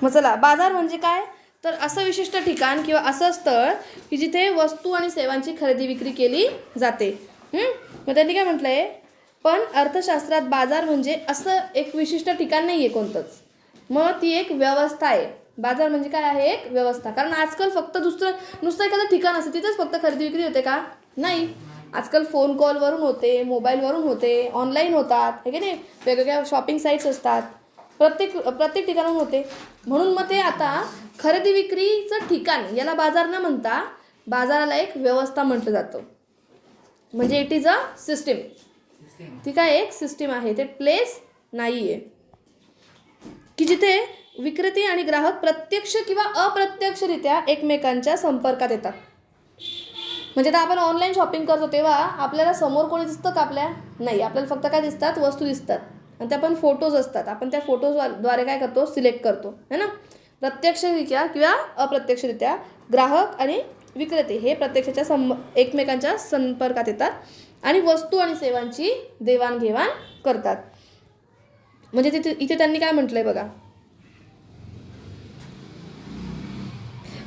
मग चला, बाजार म्हणजे काय, तर असं विशिष्ट ठिकाण किंवा असं स्थळ की जिथे वस्तू आणि सेवांची खरेदी विक्री केली जाते. मग त्यांनी काय म्हटलंय, पण अर्थशास्त्रात बाजार म्हणजे असं एक विशिष्ट ठिकाण नाही आहे कोणतंच, मग ती एक व्यवस्था आहे. बाजार म्हणजे काय आहे, एक व्यवस्था. कारण आजकाल फक्त नुसतं एखादं ठिकाण असतं तिथेच फक्त खरेदी विक्री होते का, नाही. आजकाल फोन कॉलवरून होते, मोबाईलवरून होते, ऑनलाईन होतात, हे की नाही, वेगवेगळ्या शॉपिंग साईट्स असतात, प्रत्येक ठिकाणाहून होते. म्हणून मग ते आता खरेदी विक्रीचं ठिकाण याला बाजार न म्हणता बाजाराला एक व्यवस्था म्हटलं जातं. म्हणजे इट इज अ सिस्टीम. ती काय एक सिस्टीम आहे, ते प्लेस नाही आहे की जिथे विक्रेते आणि ग्राहक प्रत्यक्ष किंवा अप्रत्यक्षरित्या एकमेकांच्या संपर्कात येतात. म्हणजे आता आपण ऑनलाईन शॉपिंग करतो तेव्हा आपल्याला समोर कोणी दिसतं का, आपल्या नाही, आपल्याला फक्त काय दिसतात, वस्तू दिसतात आणि त्या पण फोटोज असतात. आपण त्या फोटोजद्वारे काय करतो, सिलेक्ट करतो, है ना. प्रत्यक्षरित्या किंवा अप्रत्यक्षरित्या ग्राहक आणि विक्रेते हे प्रत्यक्षाच्या एकमेकांच्या संपर्कात येतात आणि वस्तू आणि सेवांची देवाणघेवाण करतात. म्हणजे इथे त्यांनी काय म्हटलंय बघा,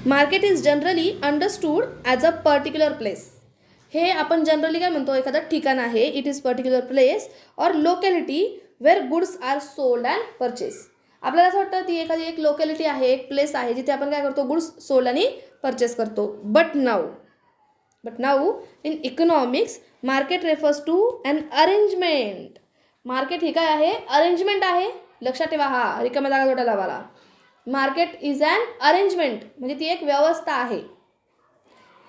market is generally understood as a particular place. हे आपण जनरली काय म्हणतो, एखादं ठिकाण आहे, it is particular place or locality where goods are sold and purchase. आपल्याला असं वाटतं ती एखादी एक लोकॅलिटी आहे, एक प्लेस आहे जिथे आपण काय करतो, गुड्स सोल्ड आणि परचेस करतो. But now in economics market refers to an arrangement. Market ही काय आहे, अरेंजमेंट आहे. लक्षात ठेवा, हा रिकाम्या जागा जोडायला लावाला. मार्केट इज अन अरेंजमेंट म्हणजे ती एक व्यवस्था आहे,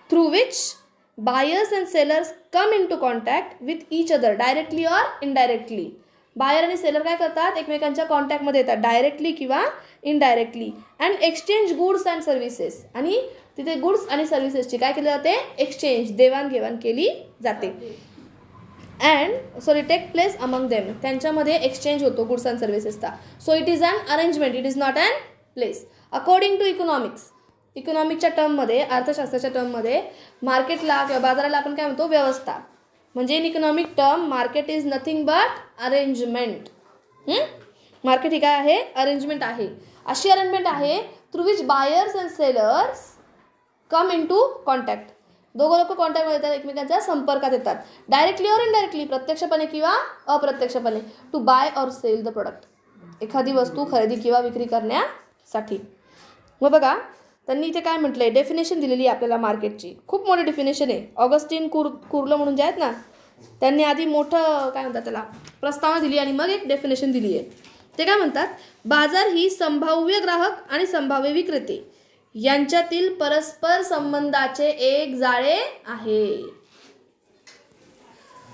through which buyers and sellers come into contact with each other directly or indirectly. Buyer आणि सेलर काय करतात, एकमेकांच्या कॉन्टॅक्टमध्ये येतात, डायरेक्टली किंवा indirectly. And exchange goods and services. आणि तिथे गुड्स आणि सर्व्हिसेसची काय केली जाते, एक्सचेंज, देवाणघेवाण केली जाते. And sorry take place among them. त्यांच्यामध्ये एक्सचेंज होतो गुड्स अँड सर्व्हिसेसचा. So it is an arrangement, it is not an place. According to इकॉनॉमिक्सच्या टर्ममध्ये, अर्थशास्त्राच्या टर्ममध्ये मार्केटला किंवा बाजाराला आपण काय म्हणतो, व्यवस्था. म्हणजे in economic term market is nothing but arrangement. Market ही काय आहे, अरेंजमेंट आहे. अशी अरेंजमेंट आहे through which buyers and sellers come into contact. दोघं लोक कॉन्टॅक्टमध्ये येतात, एकमेकांच्या संपर्कात येतात, डायरेक्टली ऑर इनडायरेक्टली, प्रत्यक्षपणे किंवा अप्रत्यक्षपणे, to buy or sell the product. एखादी वस्तू खरेदी किंवा विक्री करण्यासाठी. मग बघा त्यांनी इथे काय म्हटलंय, डेफिनेशन दिलेली आहे आपल्याला मार्केटची. खूप मोठी डेफिनेशन आहे. ऑगस्टिन कुर्लो म्हणून जे आहेत ना, त्यांनी आधी मोठं काय म्हणतात त्याला प्रस्तावना दिली आणि मग एक डेफिनेशन दिली आहे. ते काय म्हणतात, बाजार ही संभाव्य ग्राहक आणि संभाव्य विक्रेते यांच्यातील परस्पर संबंधाचे एक जाळे आहे.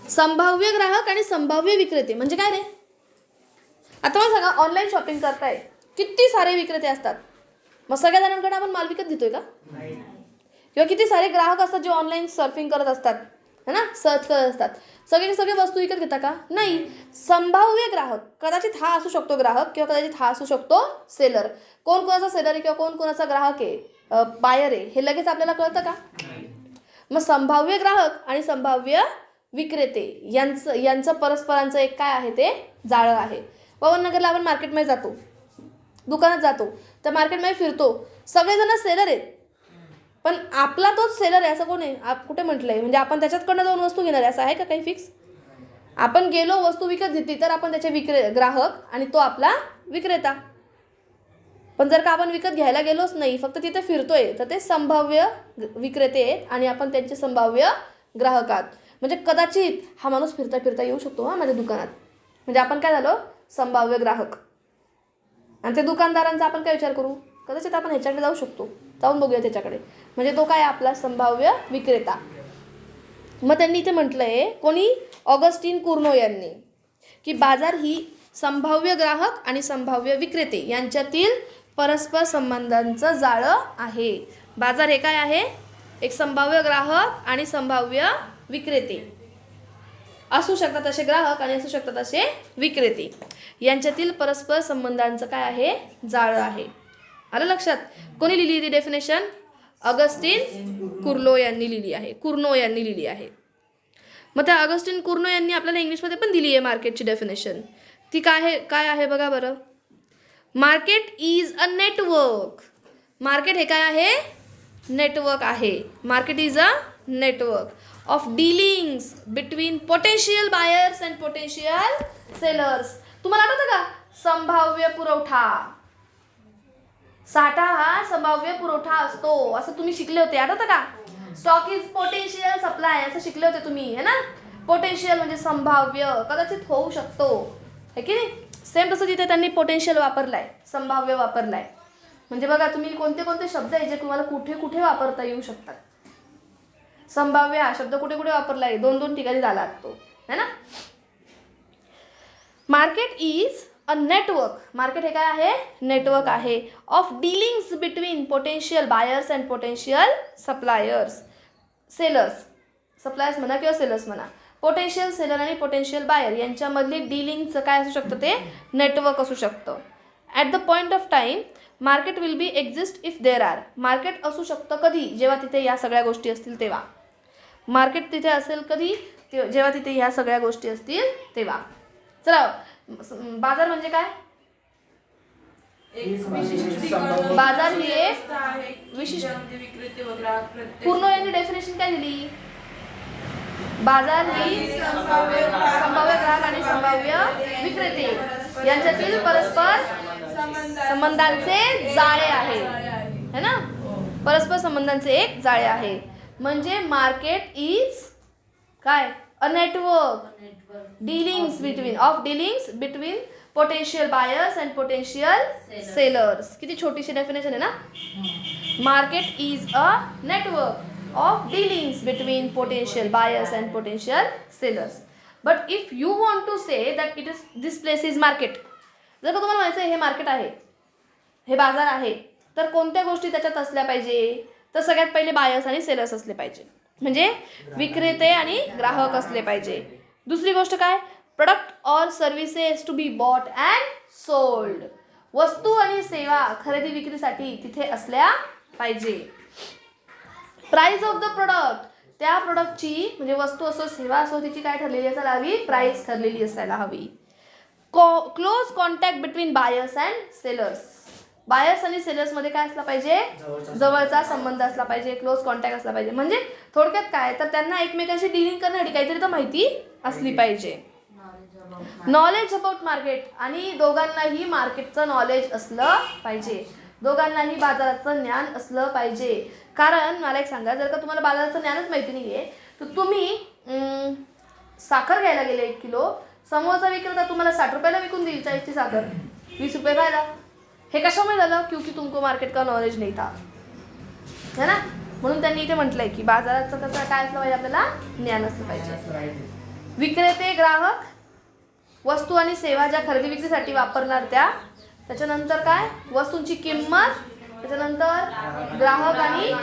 संभाव्य ग्राहक आणि संभाव्य विक्रेते म्हणजे काय रे. आता मला सांगा, ऑनलाईन शॉपिंग करताय, किती सारे विक्रेते असतात, मग सगळ्या जणांकडे आपण माल विकत घेतोय का, किंवा किती सारे ग्राहक असतात जे ऑनलाईन सर्फिंग करत असतात, है ना, सर्च करत असतात, सगळे वस्तू विकत घेता का, नाही. संभाव्य ग्राहक, कदाचित हा असू शकतो ग्राहक किंवा कदाचित हा असू शकतो सेलर. कोण कोणाचा सेलर आहे किंवा कोण कोणाचा ग्राहक आहे, बायर आहे, हे लगेच आपल्याला कळतं का. मग संभाव्य ग्राहक आणि संभाव्य विक्रेते यांचं परस्परांचं एक काय आहे, ते जाळं आहे. पवननगरला आपण मार्केटमध्ये जातो, दुकानात जातो, तर मार्केटमध्ये फिरतो, सगळेजण सेलर आहेत, पण आपला तोच सेलर आहे असं कोण आहे, कुठे म्हटलं आहे. म्हणजे आपण त्याच्याकडनं जाऊन वस्तू घेणार आहे असं आहे का काही फिक्स. आपण गेलो, वस्तू विकत घेतली, तर आपण त्याचे ग्राहक आणि तो आपला विक्रेता. पण जर का आपण विकत घ्यायला गेलोच नाही, फक्त तिथे फिरतोय, तर ते संभाव्य विक्रेते आहेत आणि आपण त्यांचे संभाव्य ग्राहक आहात. म्हणजे कदाचित हा माणूस फिरता फिरता येऊ शकतो हा माझ्या दुकानात, म्हणजे आपण काय झालो, संभाव्य ग्राहक. आणि ते दुकानदारांचा आपण काय विचार करू, कदाचित आपण ह्याच्याकडे जाऊ शकतो, जाऊन बघूया त्याच्याकडे, म्हणजे तो काय आपला संभाव्य विक्रेता. मग त्यांनी इथे म्हटलं आहे, कोणी, ऑगस्टिन कुर्नो यांनी, की बाजार ही संभाव्य ग्राहक आणि संभाव्य विक्रेते यांच्यातील परस्पर संबंधांचं जाळं आहे. बाजार हे काय आहे, एक संभाव्य ग्राहक आणि संभाव्य विक्रेते, असू शकतात असे ग्राहक आणि असू शकतात असे विक्रेते यांच्यातील परस्पर संबंधांचं काय आहे, जाळं आहे. आलं लक्षात. कोणी लिहिली ती डेफिनेशन, ऑगस्टिन कुर्नो यांनी लिहिली आहे. मग त्या ऑगस्टिन कुर्नो यांनी आपल्याला इंग्लिशमध्ये पण दिली आहे मार्केटची डेफिनेशन. ती काय आहे बघा बरं. Market is a network. Market हे काय आहे? नेटवर्क आहे. Market is a network of dealings between potential buyers and potential sellers. तुम्हाला आठवतं का? संभाव्य पुरवठा. साठा हा संभाव्य पुरवठा असतो असं तुम्ही शिकले होते, आठवतं का? स्टॉक इज पोटेन्शियल सप्लाय असं शिकले होते तुम्ही, है ना? पोटेन्शियल म्हणजे संभाव्य, कदाचित होऊ शकतो, है की नाही? सेम तसं तिथे त्यांनी पोटेन्शियल वापरलाय, संभाव्य वापरलाय. म्हणजे बघा तुम्ही कोणते कोणते शब्द आहे जे तुम्हाला कुठे कुठे वापरता येऊ शकतात. संभाव्य हा शब्द कुठे कुठे वापरलाय? 2 ठिकाणी झाला तो, है ना? Market is a network. Market हे काय आहे? नेटवर्क आहे of dealings between potential buyers and potential suppliers. Sellers, suppliers म्हणा किंवा सेलर्स म्हणा. पोटेन्शियल सेलर आणि पोटेन्शियल बायर यांच्यामधली डीलिंगचं काय असू शकतं? ते नेटवर्क असू शकतं. At the point of time market will be exist if there are. Market असू शकतं कधी? जेव्हा तिथे या सगळ्या गोष्टी असतील तेव्हा. मार्केट तिथे असेल कधी? जेव्हा तिथे ह्या सगळ्या गोष्टी असतील तेव्हा. चला, बाजार म्हणजे काय? बाजार ही एक विशिष्ट, पूर्ण यांची डेफिनेशन काय दिली? बाजार ही संभाव्य ग्राहक आणि संभाव्य विक्रेते यांच्यातील परस्पर संबंधांचे जाळे आहे, है ना? परस्पर संबंधांचे एक जाळे आहे. म्हणजे मार्केट इज काय? A network dealings between potential buyers and potential sellers. किती छोटीशी डेफिनेशन आहे ना? Market is a network of dealings between potential buyers and potential sellers. But if you want to say that it is this place is market, जर का तुम्हाला म्हणायचं हे market आहे, हे बाजार आहे, तर कोणत्या गोष्टी त्याच्यात असल्या पाहिजे? तर सगळ्यात पहिले बायर्स आणि सेलर्स असले पाहिजे, म्हणजे विक्रेते आणि ग्राहक असले पाहिजे. दुसरी गोष्ट काय? Product or services to be bought and sold. वस्तू आणि सेवा खरेदी विक्रीसाठी तिथे असल्या पाहिजे. प्राइस ऑफ द प्रोडक्ट, त्या प्रोडक्टची म्हणजे वस्तू असो सेवा असो तिची काय ठरलेली असायला हवी? प्राइस ठरलेली असायला हवी. Close contact between buyers and sellers. Buyers आणि सेलर्समध्ये काय असला पाहिजे? जवळचा संबंध असला पाहिजे, क्लोज कॉन्टॅक्ट असला पाहिजे. म्हणजे थोडक्यात काय, तर त्यांना एकमेकांशी डीलिंग करण्यासाठी काहीतरी तर माहिती असली पाहिजे. नॉलेज अबाउट मार्केट, आणि दोघांनाही मार्केटचं नॉलेज असलं पाहिजे, दोघांनाही बाजाराचं ज्ञान असलं पाहिजे. कारण मला एक सांगा, जर का तुम्हाला बाजाराचं ज्ञानच माहिती नाही आहे, तर तुम्ही साखर घ्यायला गेले 1 किलो, समोरचा विक्रेता तुम्हाला 60 रुपयाला विकून देईल 40ची साखर, 20 रुपये फायदा. हे कशामुळे झालं? क्योंकि तुमको मार्केट का नॉलेज नाही था, है ना? म्हणून त्यांनी इथे म्हटलंय की बाजाराचं कसं काय असलं पाहिजे? आपल्याला ज्ञान असलं पाहिजे. विक्रेते, ग्राहक, वस्तू आणि सेवा ज्या खरेदी विक्रीसाठी वापरणार त्याच्यानंतर काय? वस्तूंची किंमत, त्याच्यानंतर ग्राहक आणि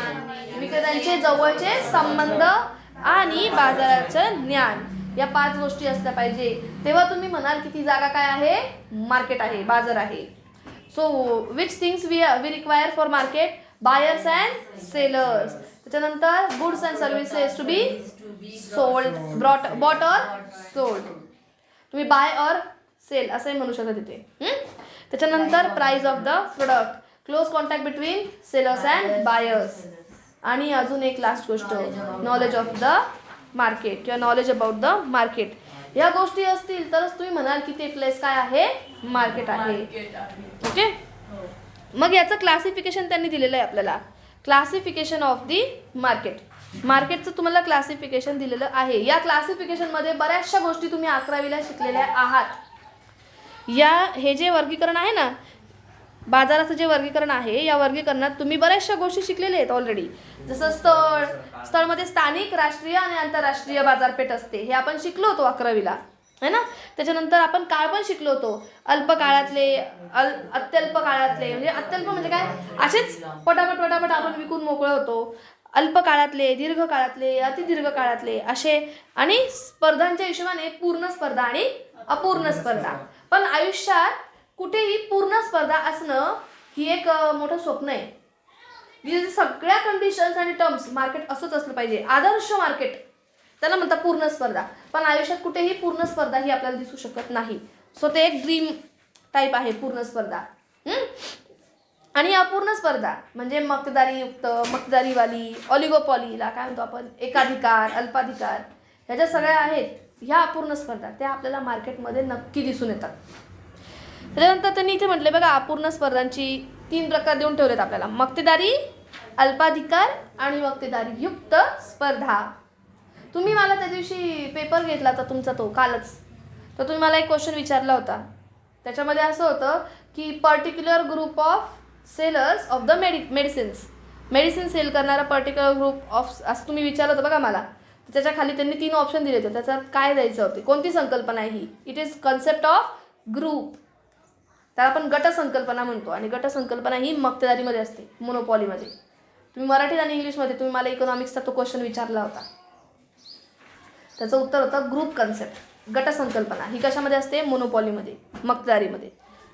विक्रेत्यांचे जवळचे संबंध आणि बाजाराचं ज्ञान, या 5 गोष्टी असल्या पाहिजे. तेव्हा तुम्ही म्हणाल की ती जागा काय आहे? मार्केट आहे, बाजार आहे. So which things we require for market? Buyers and sellers. त्याच्यानंतर goods and services to be sold, bought or sold. तुम्ही बाय ऑर सेल असंही म्हणू शकता तिथे. त्याच्यानंतर price of the product, close contact between sellers and buyers, आणि अजून एक लास्ट गोष्ट, नॉलेज ऑफ द मार्केट किंवा नॉलेज अबाउट द मार्केट. या गोष्टी असतील तरच तुम्ही म्हणाल की ते प्लेस काय आहे? मार्केट आहे. ओके. मग याचं क्लासिफिकेशन त्यांनी दिलेलं आहे आपल्याला. Classification of the market. मार्केटचं तुम्हाला क्लासिफिकेशन दिलेलं आहे. या क्लासिफिकेशनमध्ये बऱ्याचशा गोष्टी तुम्ही 11वीला शिकलेल्या आहात. हे जे वर्गीकरण आहे ना, बाजाराचं जे वर्गीकरण आहे, या वर्गीकरणात तुम्ही बऱ्याचशा गोष्टी शिकलेल्या आहेत ऑलरेडी. जसं स्थळमध्ये स्थानिक, राष्ट्रीय आणि आंतरराष्ट्रीय बाजारपेठ असते, हे आपण शिकलो होतो 11वीला, है ना? त्याच्यानंतर आपण काळ पण शिकलो होतो. अल्प काळातले, अत्यल्प काळातले. म्हणजे अत्यल्प म्हणजे काय? असेच पटापट आपण विकून मोकळं होतो. अल्प काळातले, दीर्घ काळातले, अतिदीर्घ काळातले असे. आणि स्पर्धांच्या हिशोबाने पूर्ण स्पर्धा आणि अपूर्ण स्पर्धा. पण आयुष्यात कुठेही पूर्ण स्पर्धा असणं ही एक मोठं स्वप्न आहे. सगळ्या कंडिशन्स आणि टर्म्स मार्केट असंच असलं पाहिजे. आदर्श मार्केट त्याला म्हणतात पूर्ण स्पर्धा. पण आयुष्यात कुठेही पूर्ण स्पर्धा ही आपल्याला दिसू शकत नाही. सो ते एक ड्रीम टाईप आहे पूर्ण स्पर्धा. आणि अपूर्ण स्पर्धा म्हणजे मक्तेदारीयुक्त, मक्तेदारीवाली, ऑलिगोपॉलीला काय म्हणतो आपण, एकाधिकार, अल्पाधिकार, ह्या ज्या सगळ्या आहेत ह्या अपूर्ण स्पर्धा, त्या आपल्याला मार्केटमध्ये नक्की दिसून येतात. त्याच्यानंतर त्यांनी इथे म्हटले बघा, अपूर्ण स्पर्धांची 3 प्रकार देऊन ठेवलेत आपल्याला, मक्तेदारी, अल्पाधिकार आणि मक्तेदारीयुक्त स्पर्धा. तुम्ही मला त्या दिवशी पेपर घेतला होता तुमचा तो कालच, तर तुम्ही मला एक क्वेश्चन विचारला होता. त्याच्यामध्ये असं होतं की particular group of sellers of the medicine sell करणारा पर्टिक्युलर ग्रुप ऑफ, असं तुम्ही विचारलं होतं बघा मला. त्याच्या खाली त्यांनी 3 ऑप्शन दिले होते, त्याच्यात काय द्यायचं होते, कोणती संकल्पना आहे ही. It is concept of group, त्याला आपण गटसंकल्पना म्हणतो. आणि गटसंकल्पना ही मक्तेदारीमध्ये असते, मोनोपॉलीमध्ये. तुम्ही मराठीत आणि इंग्लिशमध्ये तुम्ही मला इकॉनॉमिक्सचा तो क्वेश्चन विचारला होता, त्याचं उत्तर होतं ग्रुप कन्सेप्ट, गटसंकल्पना. ही कशामध्ये असते, मोनोपॉलीमध्ये, मक्तेदारीमध्ये.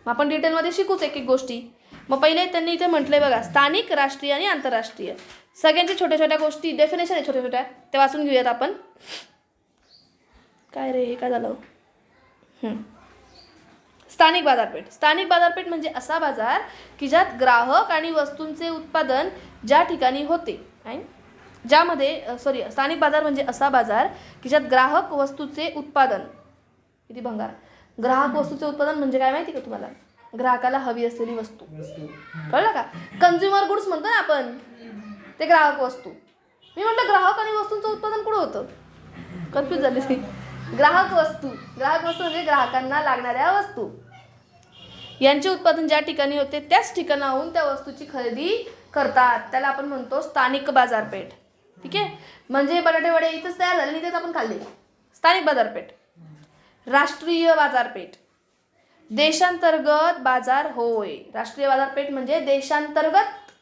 मग आपण डिटेलमध्ये शिकूच एक एक गोष्टी. मग पहिले त्यांनी इथे म्हटलंय बघा, स्थानिक, राष्ट्रीय आणि आंतरराष्ट्रीय. सगळ्यांच्या छोट्या छोट्या गोष्टी, डेफिनेशन आहे छोट्या छोट्या, ते वाचून घेऊयात आपण. काय रे, हे काय झालं. स्थानिक बाजारपेठ. स्थानिक बाजारपेठ म्हणजे असा बाजार की ज्यात ग्राहक आणि वस्तूंचे उत्पादन ज्या ठिकाणी होते, ज्यामध्ये स्थानिक बाजार म्हणजे असा बाजार की ज्यात ग्राहक वस्तूचे उत्पादन, किती भंगार, ग्राहक वस्तूचे उत्पादन म्हणजे काय माहिती का तुम्हाला, ग्राहकाला हवी असलेली वस्तू, कळलं का. कन्झ्युमर गुड्स म्हणतो ना आपण, ते ग्राहक वस्तू. मी म्हटलं ग्राहक आणि वस्तूंचं उत्पादन कुठं होतं, कन्फ्यूज झाली ती. ग्राहक वस्तू म्हणजे ग्राहकांना लागणाऱ्या वस्तू, यांचे उत्पादन ज्या ठिकाणी होते त्याच ठिकाणाहून त्या वस्तूची खरेदी करतात, त्याला आपण म्हणतो स्थानिक बाजारपेठ. ठीक आहे, म्हणजे बटाटे वडे इथंच तयार झाले, इथेच आपण खाल्ले, स्थानिक बाजारपेठ. राष्ट्रीय बाजारपेठ, देशांतर्गत बाजार होय. राष्ट्रीय बाजारपेठ म्हणजे देशांतर्गत,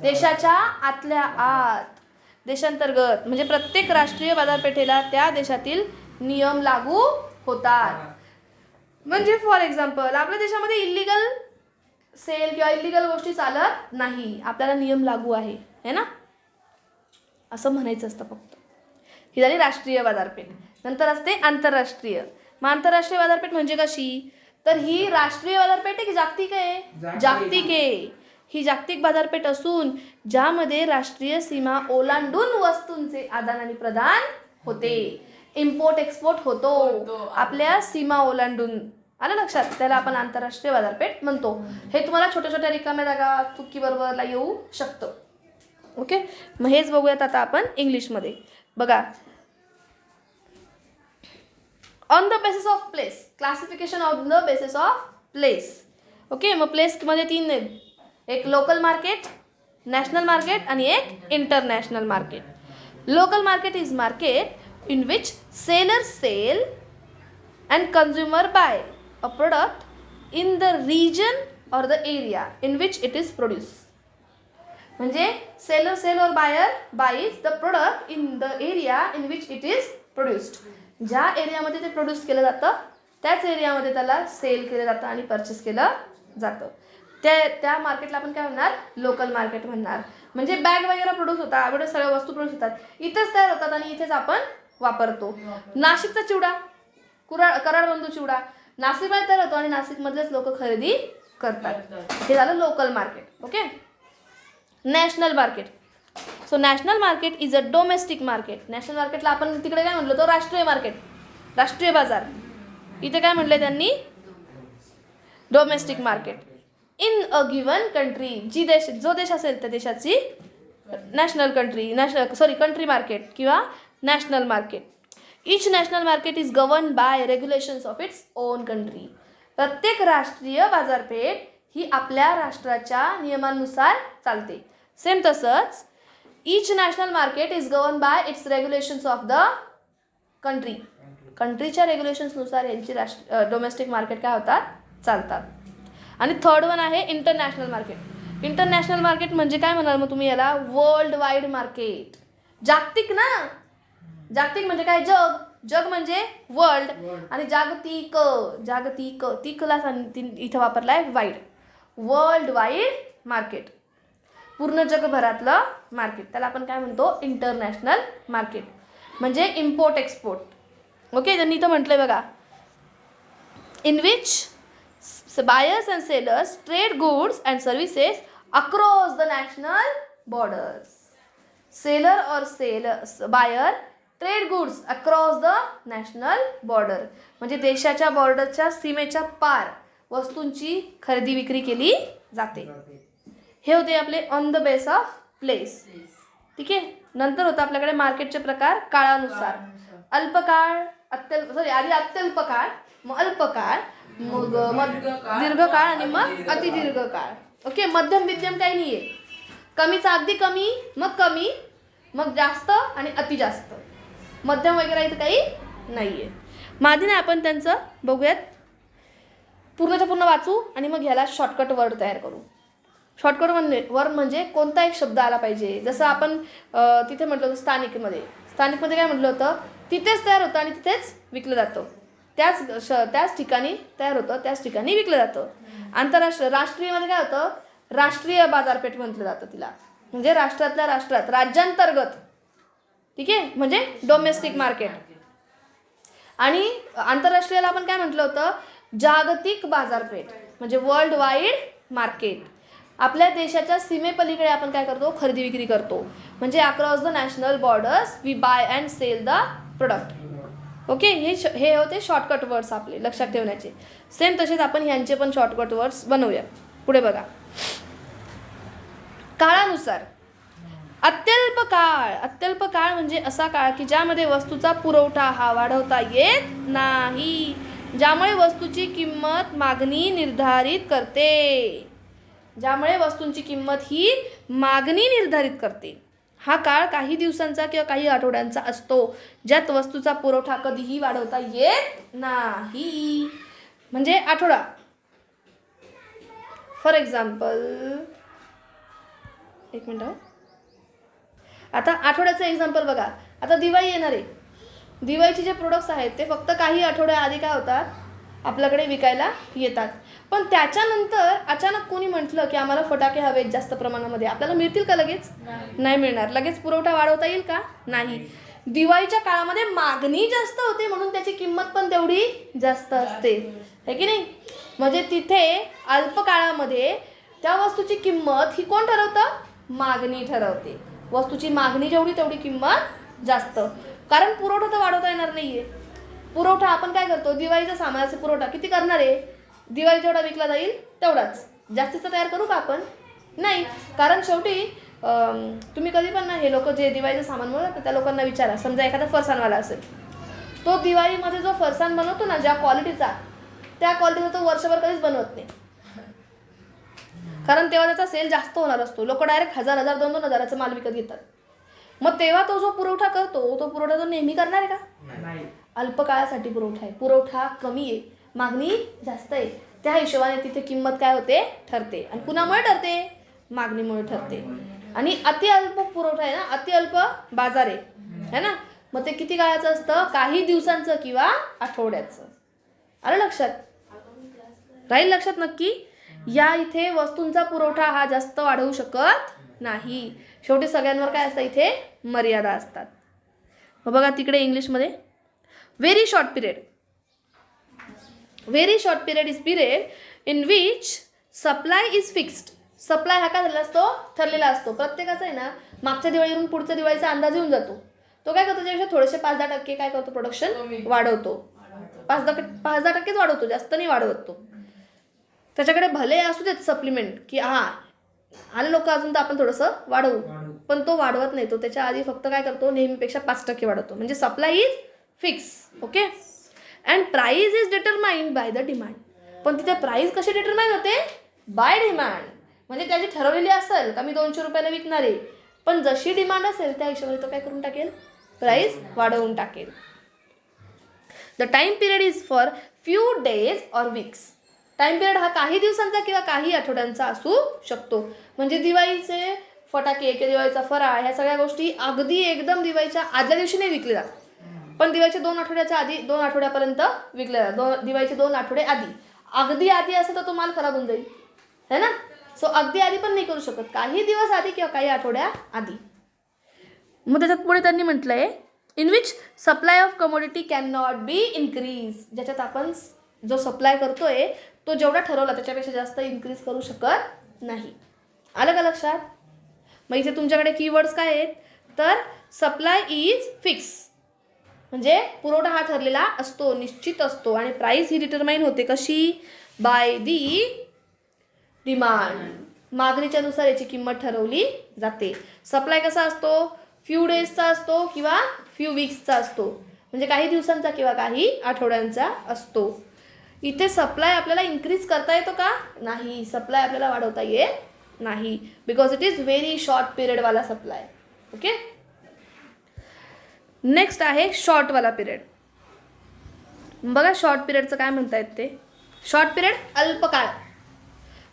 देशाच्या आतल्या आत, देशांतर्गत म्हणजे प्रत्येक राष्ट्रीय बाजारपेठेला त्या देशातील नियम लागू होतात. म्हणजे फॉर एक्झाम्पल आपल्या देशामध्ये इल्लीगल सेल किंवा इल्लीगल गोष्टी चालत नाही, आपल्याला नियम लागू आहे, है ना, असं म्हणायचं असतं फक्त. ही झाली राष्ट्रीय बाजारपेठ. नंतर असते आंतरराष्ट्रीय. मग आंतरराष्ट्रीय बाजारपेठ म्हणजे कशी, तर ही राष्ट्रीय बाजारपेठ आहे की जागतिक आहे, जागतिक आहे. ही जागतिक बाजारपेठ असून ज्यामध्ये राष्ट्रीय सीमा ओलांडून वस्तूंचे आदान आणि प्रदान होते, इम्पोर्ट एक्सपोर्ट होतो आपल्या सीमा ओलांडून. आलं लक्षात, त्याला आपण आंतरराष्ट्रीय बाजारपेठ म्हणतो. हे तुम्हाला छोट्या छोट्या रिकाम्या जागा चुकी बरोबरला येऊ शकतं. ओके, मग हेच बघूयात आता आपण इंग्लिशमध्ये. बघा, on the basis of place, classification on the basis of place. Okay, मग प्लेसमध्ये 3 आहेत, एक लोकल मार्केट, नॅशनल मार्केट आणि एक international market. Local market is market in which sellers sell and consumer buy a product in the region or the area in which it is produced. म्हणजे seller sell or buyer buys the product in the area in which it is produced. ज्या एरियामध्ये ते produce केलं जातं त्याच एरियामध्ये त्याला sale केलं जातं आणि परचेस केलं जातं. त्या मार्केटला आपण काय म्हणणार, लोकल मार्केट म्हणणार. म्हणजे बॅग वगैरे प्रोड्यूस होतात, एवढ्या सगळ्या वस्तू प्रोड्यूस होतात, इथेच तयार होतात आणि इथेच आपण वापरतो. नाशिकचा चिवडा, कराडबंधू चिवडा नाशिकमध्ये तयार होतो आणि नाशिकमधलेच लोक खरेदी करतात. हे झालं local market. Okay, national market. So national market is a domestic market. National मार्केटला आपण तिकडे काय म्हणलो, तो राष्ट्रीय मार्केट, राष्ट्रीय बाजार. इथे काय म्हटलंय त्यांनी, domestic market. In a given country, जो देश असेल त्या देशाची कंट्री मार्केट किंवा national market. Each national market is govern bye regulations of its own country. प्रत्येक राष्ट्रीय बाजारपेठ ही आपल्या राष्ट्राच्या नियमांनुसार चालते. सेम तसंच each national market is govern by its regulations of the country. कंट्रीच्या रेग्युलेशन्सनुसार यांची डोमेस्टिक मार्केट काय होतात, चालतात. आणि थर्ड वन आहे इंटरनॅशनल मार्केट. इंटरनॅशनल मार्केट म्हणजे काय म्हणाल मग तुम्ही याला, वर्ल्ड वाईड मार्केट. जागतिक ना, जागतिक म्हणजे काय, जग म्हणजे वर्ल्ड, आणि जागतिकला इथं वापरलाय वाईड. वर्ल्ड वाईड मार्केट, पूर्ण जगभरातलं मार्केट, त्याला आपण काय म्हणतो, इंटरनॅशनल मार्केट. म्हणजे इम्पोर्ट एक्सपोर्ट. ओके, त्यांनी इथं म्हटलंय बघा, in which buyers and sellers trade goods and services across the national borders. Seller or buyer trade goods across the national border. म्हणजे देशाच्या बॉर्डरच्या सीमेच्या पार वस्तूंची खरेदी विक्री केली जाते. हे होते आपले on the base of place. ठीक आहे. नंतर होतं आपल्याकडे मार्केटचे प्रकार काळानुसार. अल्पकाळ, आधी अत्यल्प काळ, मग अल्पकाळ, मग दीर्घकाळ आणि मग अतिदीर्घकाळ. ओके. मध्यम विद्यम काही नाही आहे. कमीचा अगदी कमी, मग जास्त आणि अति जास्त. मध्यम वगैरे इथं काही नाही आहे. माधीने आपण त्यांचं बघूयात. पूर्णच्या पूर्ण वाचू आणि मग ह्याला शॉर्टकट वर्ड तयार करू. शॉर्टकट वर्ड म्हणजे कोणता एक शब्द आला पाहिजे. जसं आपण तिथे म्हटलं होतं स्थानिकमध्ये काय म्हटलं होतं, तिथेच तयार होतं आणि तिथेच विकलं जातं. त्याच ठिकाणी तयार होतं, त्याच ठिकाणी विकलं जातं. आंतरराष्ट्रीय, राष्ट्रीयमध्ये काय होतं, राष्ट्रीय बाजारपेठ म्हटलं जातं तिला. म्हणजे राष्ट्रातल्या राष्ट्रात, राज्यांतर्गत. ठीक आहे. म्हणजे डोमेस्टिक मार्केट. आणि आंतरराष्ट्रीयला आपण काय म्हटलं होतं, जागतिक बाजारपेठ म्हणजे वर्ल्ड वाईड मार्केट. आपल्या देशाच्या सीमेपलीकडे आपण काय करतो, खरेदी विक्री करतो. म्हणजे across the national borders we buy and sell the product. Okay. हे होते शॉर्टकट वर्ड्स आपले लक्षात ठेवण्याचे. सेम तसेच आपण ह्यांचे पण शॉर्टकट वर्ड्स बनवूया. पुढे बघा. काळानुसार. अत्यल्प काळ म्हणजे असा काळ की ज्यामध्ये वस्तूचा पुरवठा हा वाढवता येत नाही, ज्यामुळे वस्तूची किंमत मागणी निर्धारित करते. ज्यामुळे वस्तूंची किंमत ही मागणी निर्धारित करते. हा काळ काही दिवसांचा किंवा काही आठवड्यांचा असतो, ज्यात वस्तूचा पुरवठा कधीही वाढवता येत नाही. म्हणजे आठवडा. फॉर एक्झाम्पल, एक मिनिट. आता आठवड्याचं एक्झाम्पल बघा. आता दिवाळी येणार आहे. दिवाळीचे जे प्रोडक्ट्स आहेत ते फक्त काही आठवड्या आधी काय होतात, आपल्याकडे विकायला येतात. पण त्याच्यानंतर अचानक कोणी म्हटलं की आम्हाला फटाके हवेत जास्त प्रमाणामध्ये, आपल्याला मिळतील का लगेच? नाही मिळणार. लगेच पुरवठा वाढवता येईल का? नाही. दिवाळीच्या काळामध्ये मागणी जास्त होते म्हणून त्याची किंमत पण तेवढी जास्त असते, है की नाही? म्हणजे तिथे अल्प काळामध्ये त्या वस्तूची किंमत ही कोण ठरवतं? मागणी ठरवते. वस्तूची मागणी जेवढी तेवढी किंमत जास्त, कारण पुरवठा तर वाढवता येणार नाहीये. पुरवठा आपण काय करतो, दिवाळीचा सामानाचा पुरवठा किती करणार आहे, दिवाळी जेवढा विकला जाईल तेवढाच. जास्तीचा तयार करू का आपण? नाही. कारण शेवटी तुम्ही कधी पण ना, हे लोक जे दिवाळीचं सामान बनवतात त्या लोकांना विचारा. समजा एखादा फरसाणवाला असेल, तो दिवाळीमध्ये जो फरसाण बनवतो ना, ज्या क्वालिटीचा, त्या क्वालिटीचा तो वर्षभर कधीच बनवत नाही. कारण तेव्हा त्याचा सेल जास्त होणार असतो. लोक डायरेक्ट 1000, 2-2 हजाराचा माल विकत घेतात. मग तेव्हा तो जो पुरवठा करतो, तो पुरवठा तो नेहमी करणार आहे का? नाही. अल्पकाळासाठी पुरवठा आहे. पुरवठा कमी आहे, मागणी जास्त आहे. त्या हिशोबाने तिथे किंमत काय होते, ठरते. आणि कुणामुळे ठरते? मागणीमुळे ठरते. आणि अति अल्प पुरवठा आहे ना, अति अल्प बाजार आहे ना, मग ते किती काळाचं असतं? काही दिवसांचं किंवा आठवड्याचं. आलं लक्षात? राहील लक्षात नक्की? या इथे वस्तूंचा पुरवठा हा जास्त वाढवू शकत नाही. शेवटी सगळ्यांवर काय असतं, इथे मर्यादा असतात. मग बघा तिकडे इंग्लिशमध्ये very short period. Very short period is period in which supply is fixed. Supply हा काय झालेला असतो, ठरलेला असतो. प्रत्येकाचा आहे ना, मागच्या दिवाळीवरून पुढच्या दिवाळीचा अंदाज येऊन जातो. तो काय करतो, त्यापेक्षा थोडेसे 5-10% काय करतो, प्रोडक्शन वाढवतो. 5-10%च वाढवतो, जास्त नाही वाढवत तो. त्याच्याकडे भले असू देत सप्लिमेंट की आले लोक अजून तर आपण थोडंसं वाढवू, पण तो वाढवत नाही. तो त्याच्या आधी फक्त काय करतो, नेहमीपेक्षा 5% वाढवतो. म्हणजे supply is fix. Okay. And price is determined by the demand. पण तिथे प्राईज कशी डिटरमाइन होते? By demand. म्हणजे त्याची ठरवलेली असेल का मी 200 रुपयाला विकणार आहे, पण जशी डिमांड असेल त्या हिशोबाने तो काय करून टाकेल, प्राईस वाढवून टाकेल. The time period is for few days or weeks. Time period हा काही दिवसांचा किंवा काही आठवड्यांचा असू शकतो. म्हणजे दिवाळीचे फटाके किंवा दिवाळीचा फराळ ह्या सगळ्या गोष्टी अगदी एकदम दिवाळीच्या आदल्या दिवशी नाही विकले जात, पण दिवाळीच्या 2 आठवड्याच्या आधी, 2 आठवड्यापर्यंत विकले जातात. दिवाळीचे 2 आठवडे आधी. अगदी आधी असेल तर तो माल खराब होऊन जाईल, है ना. सो अगदी आधी पण नाही करू शकत, काही दिवस आधी किंवा काही आठवड्या आधी. मग त्याच्यात पुढे त्यांनी म्हटलंय in which supply of commodity can not be increase. ज्याच्यात आपण जो सप्लाय करतोय तो जेवढा ठरवला त्याच्यापेक्षा जास्त इन्क्रीज करू शकत नाही. आलं का लक्षात? मग इथे तुमच्याकडे कीवर्ड्स काय आहेत? तर सप्लाय इज फिक्स म्हणजे पुरवठा हा ठरलेला असतो, निश्चित असतो. आणि प्राइस ही डिटरमाइन होते कशी? By the demand. मागणीच्या नुसार याची किंमत ठरवली जाते. सप्लाय कसा असतो? फ्यू डेजचा असतो किंवा फ्यू वीक्सचा असतो, म्हणजे काही दिवसांचा किंवा काही आठवड्यांचा असतो. इथे सप्लाय आपल्याला इन्क्रीज करता येतो का? नाही. सप्लाय आपल्याला वाढवता येत नाही, because it is very short पिरियडवाला सप्लाय. ओके. नेक्स्ट आहे शॉर्टवाला पिरियड. बघा शॉर्ट पिरियडचं काय म्हणतायत ते. Short period अल्पकाळ.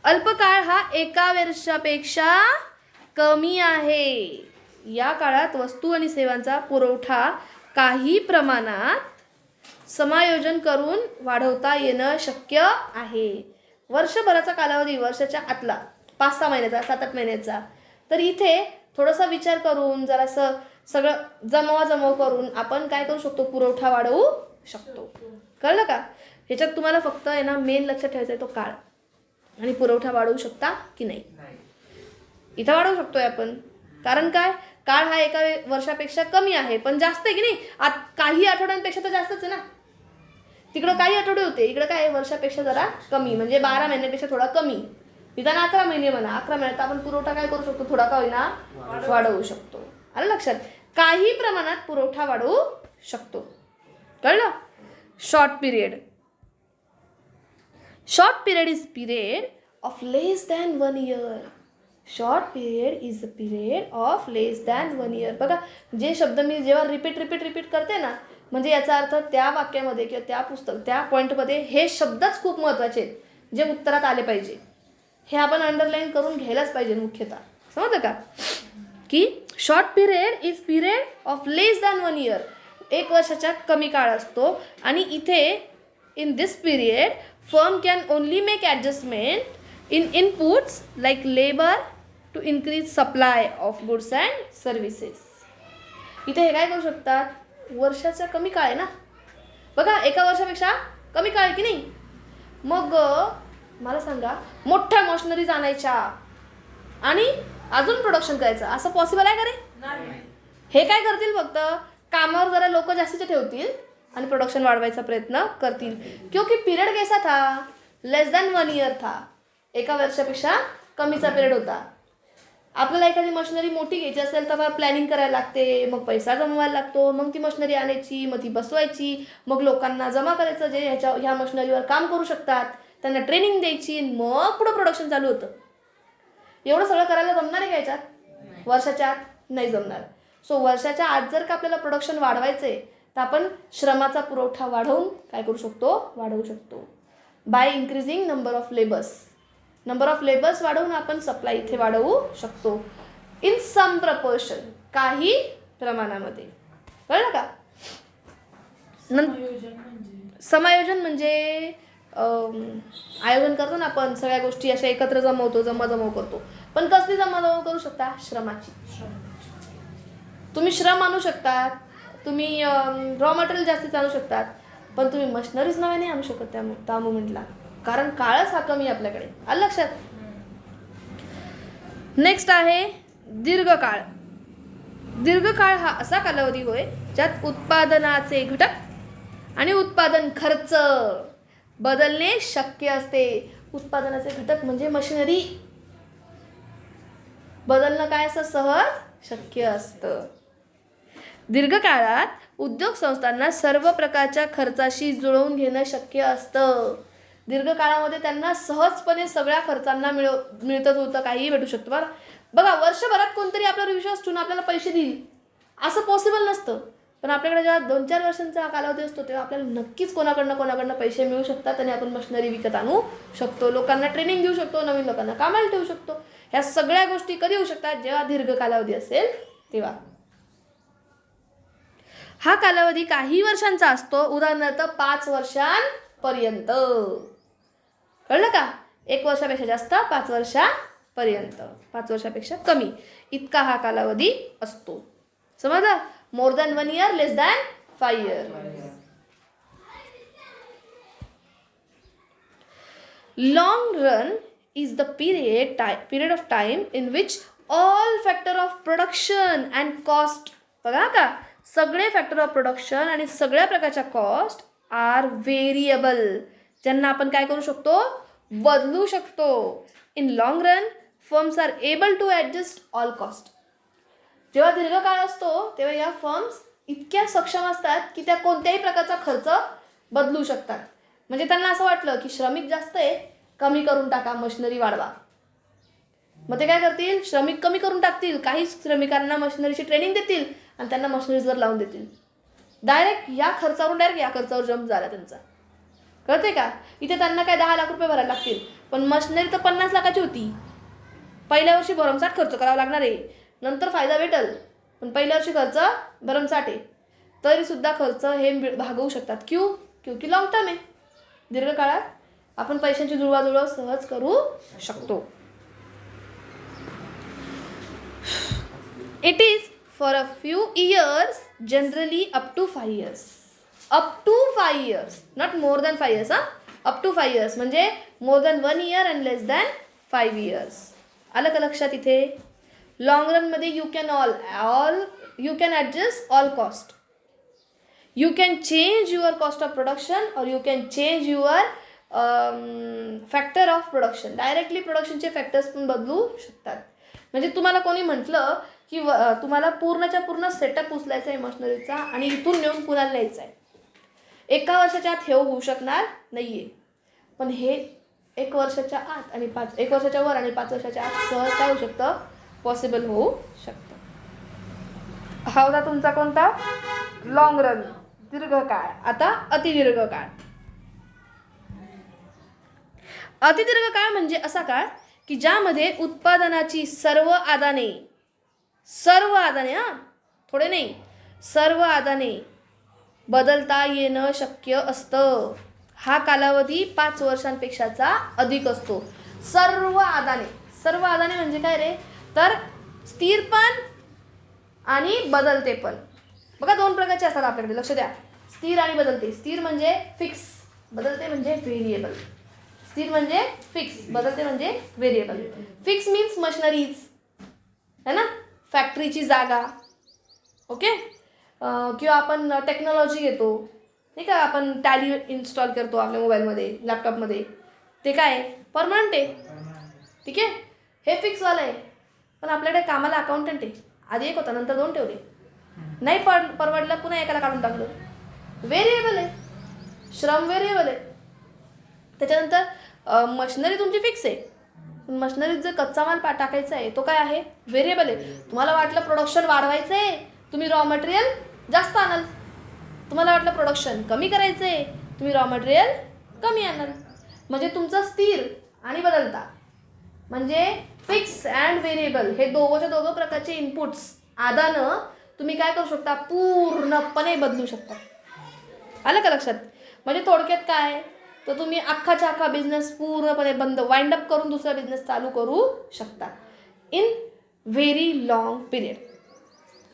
अल्पकाळ हा 1 वर्षापेक्षा कमी आहे. या काळात वस्तू आणि सेवांचा पुरवठा काही प्रमाणात समायोजन करून वाढवता येणं शक्य आहे. वर्षभराचा कालावधी वर्षाच्या आतला 5-6 महिन्याचा 7-8 महिन्याचा. तर इथे थोडासा विचार करून जरासं सगळं जमवाजमव करून आपण काय करू शकतो? पुरवठा वाढवू शकतो. कळलं का? ह्याच्यात तुम्हाला फक्त आहे ना मेन लक्षात ठेवायचा आहे तो काळ आणि पुरवठा वाढवू शकता की नाही. इथं वाढवू शकतोय आपण, कारण काय? काळ हा 1 वर्षापेक्षा कमी आहे, पण जास्त आहे की नाही. काही आठवड्यांपेक्षा तर जास्तच आहे ना. तिकडं काही आठवडे होते, इकडं काय वर्षापेक्षा जरा कमी, म्हणजे 12 महिन्यापेक्षा थोडा कमी. निदान 11 महिने म्हणा. 11 महिन्यात आपण पुरवठा काय करू शकतो? थोडा का होईना वाढवू शकतो. आलं लक्षात? काही प्रमाणात पुरवठा वाढवू शकतो. कळलं? Short period. Short period is period of less than 1 year. Short period is a period of less than 1 year. बघा जे शब्द मी जेव्हा रिपीट करते ना, म्हणजे याचा अर्थ त्या वाक्यामध्ये किंवा त्या पॉईंटमध्ये हे शब्दच खूप महत्त्वाचे आहेत, जे उत्तरात आले पाहिजे. हे आपण अंडरलाईन करून घ्यायलाच पाहिजे मुख्यतः. समजलं का? की short period is period of less than 1 year. 1 वर्षाच्या कमी काळ असतो. आणि इथे in this period firm can only make adjustment in inputs like labour to increase supply of goods and services. इथे हे काय करू शकतात? वर्षाचा कमी काळ आहे ना. बघा 1 वर्षापेक्षा कमी काळ आहे की नाही. मग मला सांगा, मोठ्या मशिनरीज आणायच्या आणि अजून प्रोडक्शन करायचं, असं पॉसिबल आहे का रे? हे काय करतील? फक्त कामावर जरा लोक जास्तीचे ठेवतील आणि प्रोडक्शन वाढवायचा प्रयत्न करतील. क्योंकि पिरियड कैसा था? लेस दॅन 1 year था. 1 वर्षापेक्षा कमीचा पिरियड होता. आपल्याला एखादी मशिनरी मोठी घ्यायची असेल तर प्लॅनिंग करायला लागते, मग पैसा जमवायला लागतो, मग ती मशिनरी आणायची, मग ती बसवायची, मग लोकांना जमा करायचं जे ह्या मशिनरीवर काम करू शकतात, त्यांना ट्रेनिंग द्यायची, मग पुढं प्रोडक्शन चालू होतं. एवढं सगळं करायला जमणार आहे का याच्यात? वर्षाच्या आत नाही जमणार. सो वर्षाच्या आत जर का आपल्याला प्रोडक्शन वाढवायचं आहे तर आपण श्रमाचा पुरवठा वाढवून काय करू शकतो? वाढवू शकतो. By increasing number of labours वाढवून आपण सप्लाय इथे वाढवू शकतो. इन सम प्रपोर्शन, काही प्रमाणामध्ये. कळलं का? समायोजन म्हणजे आयोजन करतो ना आपण, सगळ्या गोष्टी अशा एकत्र जमाजमव करतो. पण कसली जमाजमव करू शकता? श्रमाची. तुम्ही श्रम आणू शकतात, तुम्ही रॉ मटेरियल जास्तीच आणू शकतात, पण तुम्ही मशिनरीज नव्हे नाही आणू शकत त्या मुमेंटला, कारण काळच हा कमी आपल्याकडे. आलं लक्षात? नेक्स्ट आहे दीर्घकाळ. दीर्घकाळ हा असा कालावधी होय ज्यात उत्पादनाचे घटक आणि उत्पादन खर्च बदलणे शक्य असते. उत्पादनाचे घटक म्हणजे मशिनरी बदलणं काय असं सहज शक्य असतं. दीर्घकाळात उद्योग संस्थांना सर्व प्रकारच्या खर्चाशी जुळवून घेणं शक्य असतं. दीर्घकाळामध्ये त्यांना सहजपणे सगळ्या खर्चांना मिळतं काहीही भेटू शकतं. बघा वर्षभरात कोणतरी आपल्यावर विश्वास ठेवून आपल्याला पैसे देईल असं पॉसिबल नसतं. पण आपल्याकडे जेव्हा 2-4 वर्षांचा कालावधी असतो तेव्हा आपल्याला नक्कीच कोणाकडनं पैसे मिळू शकतात आणि आपण मशिनरी विकत आणू शकतो, लोकांना ट्रेनिंग देऊ शकतो, नवीन लोकांना कामाला ठेवू शकतो. ह्या सगळ्या गोष्टी कधी होऊ शकतात? जेव्हा दीर्घ कालावधी असेल तेव्हा. हा कालावधी काही वर्षांचा असतो, उदाहरणार्थ 5 वर्षांपर्यंत. कळलं का? 1 वर्षापेक्षा जास्त, 5 वर्षापर्यंत, 5 वर्षापेक्षा कमी इतका हा कालावधी असतो. समजलं? मोर than 1 year, less than 5 year. Long run is the period of time in which all factor of production and cost, बघा का, सगळे फॅक्टर ऑफ प्रोडक्शन आणि सगळ्या प्रकारच्या कॉस्ट आर व्हेरिएबल, ज्यांना आपण काय करू शकतो, बदलू शकतो. In long run firms are able to adjust all cost. जेव्हा दीर्घकाळ असतो तेव्हा या फर्म्स इतक्या सक्षम असतात की त्या कोणत्याही प्रकारचा खर्च बदलू शकतात. म्हणजे त्यांना असं वाटलं की श्रमिक जास्त आहे, कमी करून टाका, मशिनरी वाढवा. मग ते काय करतील, श्रमिक कमी करून टाकतील, काही श्रमिकांना मशिनरीची ट्रेनिंग देतील आणि त्यांना मशिनरीजवर लावून देतील. डायरेक्ट या खर्चावरून डायरेक्ट या खर्चावर जंप झाला त्यांचा. कळते का, इथे त्यांना काय 10 लाख रुपये भरायला लागतील, पण मशिनरी तर 50 लाखाची होती. पहिल्या वर्षी भरमसाठ खर्च करावा लागणार आहे, नंतर फायदा भेटल, पण पहिल्या वर्षी खर्च भरमसाठ आहे. तरीसुद्धा खर्च हे भागवू शकतात. क्योंकि लॉंग टर्म आहे. दीर्घकाळात आपण पैशांची जुळवाजुळव सहज करू शकतो. It is for a few years, generally up to 5 years. Up to 5 years, not more than 5 years. Up to 5 years म्हणजे more than 1 year and less than 5 years. आलं का लक्षात इथे. लॉंग रनमध्ये you can adjust all cost. You can change your cost of production और you can change your factor of production. Directly प्रोडक्शनचे factors पण बदलू शकतात. म्हणजे तुम्हाला कोणी म्हटलं की तुम्हाला पूर्णच्या पूर्ण सेटअप उचलायचा आहे मशिनरीचा आणि इथून नेऊन पुण्याला न्यायचा आहे, एका वर्षाच्या आत हे होऊ शकणार नाही आहे. पण हे 1 वर्षाच्या आत आणि 1 वर्षाच्या वर आणि 5 वर्षाच्या आत सहज काय होऊ शकतं, पॉसिबल होऊ शकतं. हा होता तुमचा कोणता, लॉंग रन, दीर्घकाळ. आता अतिदीर्घकाळ. अतिदीर्घकाळ म्हणजे असा काळ की ज्यामध्ये उत्पादनाची सर्व आदाने थोडे नाही, सर्व आदाने बदलता येणं शक्य असतं. हा कालावधी 5 वर्षांपेक्षाचा अधिक असतो. सर्व आदाने म्हणजे काय रे, तर स्थिर पण आणि बदलते पण. बघा 2 प्रकारचे असतात आपल्याकडे, लक्ष द्या. स्थिर आणि बदलते. स्थिर म्हणजे फिक्स, बदलते म्हणजे व्हेरिएबल. स्थिर म्हणजे फिक्स, बदलते म्हणजे व्हेरिएबल. फिक्स मीन्स मशिनरीज है ना, फॅक्टरीची जागा. ओके. किंवा आपण टेक्नॉलॉजी घेतो नाही का, आपण टॅली इन्स्टॉल करतो आपल्या मोबाईलमध्ये, लॅपटॉपमध्ये, ते काय आहे, परमनंट आहे. ठीक आहे, हे फिक्सवालं आहे. पण आपल्याकडे कामाला अकाउंटंट आहे, आधी एक होता नंतर 2 ठेवले, नाही परवडलं पुन्हा एकाला काढून टाकलं. व्हेरिएबल आहे, श्रम व्हेरिएबल आहे. त्याच्यानंतर मशिनरी तुमची फिक्स आहे, पण मशिनरीत जर कच्चा माल टाकायचा आहे तो काय आहे, व्हेरिएबल आहे. तुम्हाला वाटलं प्रोडक्शन वाढवायचं आहे, तुम्ही रॉ मटेरियल जास्त आणाल. तुम्हाला वाटलं प्रोडक्शन कमी करायचं आहे, तुम्ही रॉ मटेरियल कमी आणाल. म्हणजे तुमचं स्थिर आणि बदलता म्हणजे फिक्स अँड व्हेरिएबल हे दोघं प्रकारचे इनपुट्स, आदानं तुम्ही काय करू शकता, पूर्णपणे बदलू शकता. आलं का लक्षात. म्हणजे थोडक्यात काय, तर तुम्ही अख्खाच्या अख्खा बिझनेस पूर्णपणे वाइंड अप करून दुसरा बिझनेस चालू करू शकता इन व्हेरी लॉंग पिरियड.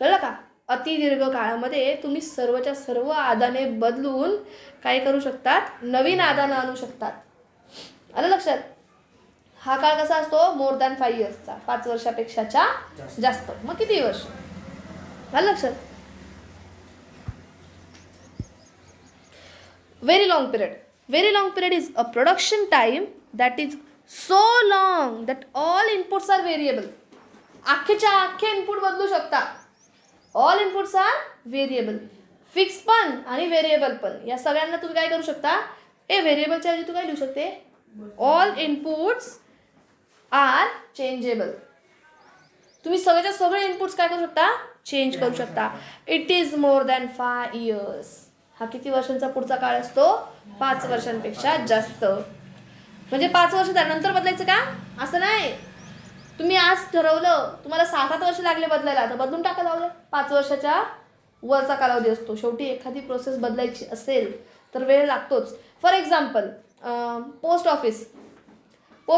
कळलं का. अतिदीर्घ काळामध्ये तुम्ही सर्वच्या सर्व आदाने बदलून काय करू शकतात, नवीन आदानं आणू शकतात. आलं लक्षात. हा काळ कसा असतो, मोर दॅन 5 yearsचा, 5 वर्षापेक्षाच्या जास्त. मग किती वर्ष. आलं लक्षात. Very long period is a production time that is so long that all inputs are variable. अख्खेच्या अख्खे इनपुट बदलू शकता. All inputs are variable. Fix पण आणि व्हेरिएबल पण, या सगळ्यांना तुम्ही काय करू शकता, व्हेरिएबलच्या ऐवजी तू काय लिहू शकते, ऑल इनपुट्स आर चेंजेबल. तुम्ही सगळ्याच्या सगळे इनपुट्स काय करू शकता, चेंज करू शकता. It is more than 5 years. हा किती वर्षांचा पुढचा काळ असतो, 5 वर्षांपेक्षा जास्त. म्हणजे 5 वर्ष त्यानंतर बदलायचं का, असं नाही. तुम्ही आज ठरवलं, तुम्हाला 6-7 वर्ष लागले बदलायला, तर बदलून टाका, जाऊ दे. 5 वर्षाच्या वरचा कालावधी असतो. शेवटी एखादी प्रोसेस बदलायची असेल तर वेळ लागतोच. फॉर एक्झाम्पल पोस्ट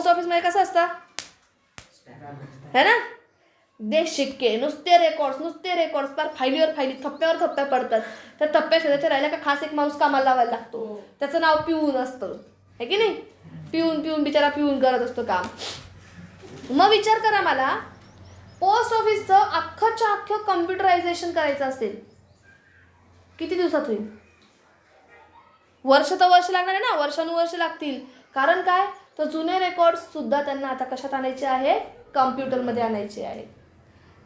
ऑफिसमध्ये कसं असतं है ना, देश शिक्के, नुसते रेकॉर्ड्स पर फाईलीवर फाईली, थप्प्यावर पडतात. त्या थप्प्या शोधायच्या राहिल्या का खास एक माणूस कामाला लावायला लागतो, त्याचं नाव पिऊन असतं. आहे की नाही. पिऊन बिचारा पिऊन करत असतो काम. मग विचार करा, मला पोस्ट ऑफिसचं अख्खच्या अख्खं कम्प्युटरायझेशन करायचं असेल, किती दिवसात होईल? वर्ष तर वर्ष लागणार आहे ना, वर्षानुवर्ष लागतील. कारण काय, तर जुने रेकॉर्ड्ससुद्धा त्यांना आता कशात आणायचे आहे? कम्प्युटरमध्ये आणायचे आहे.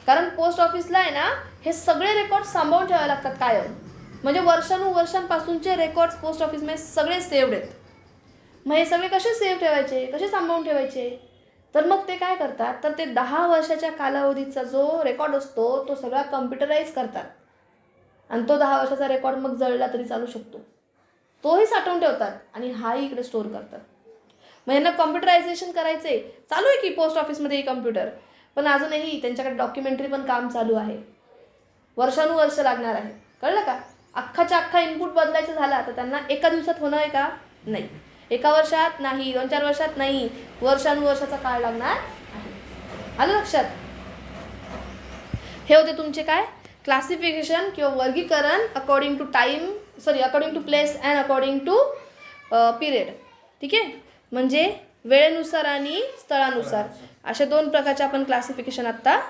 कारण पोस्ट ऑफिसला आहे ना, हे सगळे रेकॉर्ड सांभाळून ठेवावे लागतात कायम. म्हणजे वर्षानुवर्षांपासूनचे रेकॉर्ड्स पोस्ट ऑफिसमध्ये सगळे सेव्ड आहेत. मग हे सगळे कसे सेव्ह ठेवायचे, कसे सांभाळून ठेवायचे? तर मग ते काय करतात, तर ते 10 वर्षाच्या कालावधीचा जो रेकॉर्ड असतो तो सगळा कम्प्युटराईज करतात. आणि तो 10 वर्षाचा रेकॉर्ड मग जळला तरी चालू शकतो, तोही साठवून ठेवतात आणि हाही इकडे स्टोअर करतात. मग यांना कम्प्युटरायझेशन करायचे चालू आहे की पोस्ट ऑफिसमध्ये कम्प्युटर, पण अजूनही त्यांच्याकडे डॉक्युमेंटरी पण काम चालू आहे. वर्षानुवर्ष लागणार आहे, कळलं का? अख्खाच्या अख्खा इनपुट बदलायचं झाला तर त्यांना एका दिवसात होणार आहे का? नाही. एका वर्षात नाही, 2-4 वर्षात नाही, वर्षानुवर्षाचा काळ लागणार आहे. आलं लक्षात? हे होते तुमचे काय, क्लासिफिकेशन किंवा वर्गीकरण according to according to place and according to period. ठीक आहे, म्हणजे वेळेनुसार आणि स्थळानुसार अशा 2 प्रकारचे आपण क्लासिफिकेशन आत्ता